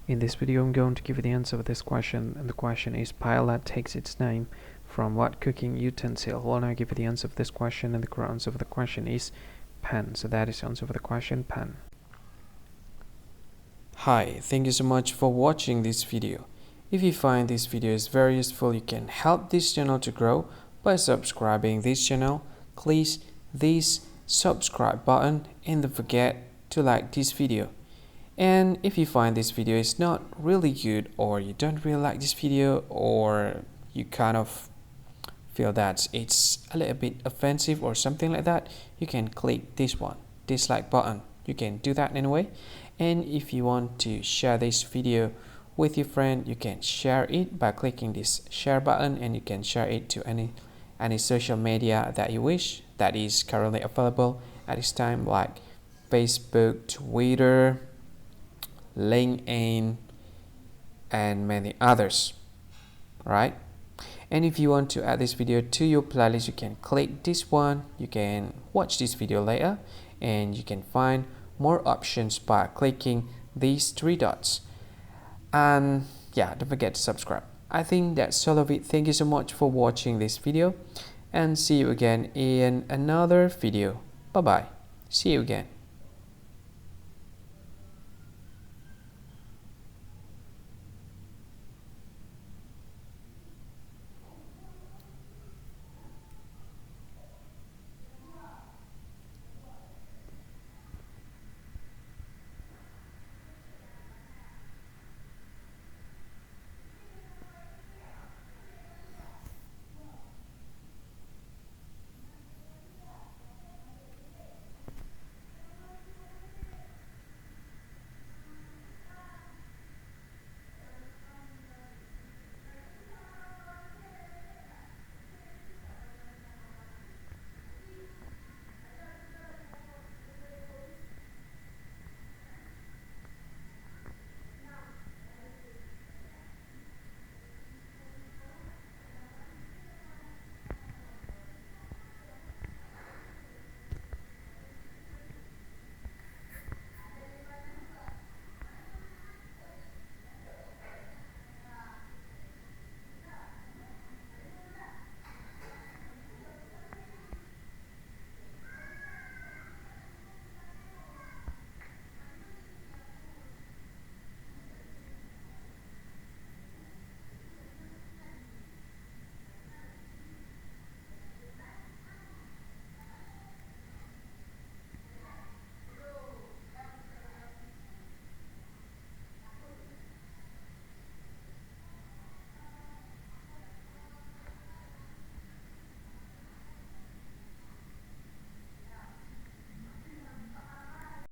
In this video, I'm going to give you the answer of this question, and the question is: paella takes its name from what cooking utensil? Well, now I give you the answer of this question, and the correct answer of the question is pan. So that is the answer for the question, pan. Hi, thank you so much for watching this video. If you find this video is very useful, you can help this channel to grow by subscribing this channel. Please this subscribe button and don't forget to like this video. And if you find this video is not really good, or you don't really like this video, or you kind of feel that it's a little bit offensive or something like that, you can click this one, dislike button. You can do that anyway. And if you want to share this video with your friend, you can share it by clicking this share button, and you can share it to any social media that you wish that is currently available at this time, like Facebook, Twitter, LinkedIn, and many others, right? And if you want to add this video to your playlist, you can click this one. You can watch this video later, and you can find more options by clicking these three dots. And yeah, don't forget to subscribe. I think that's all of it. Thank you so much for watching this video, and see you again in another video. Bye bye. See you again.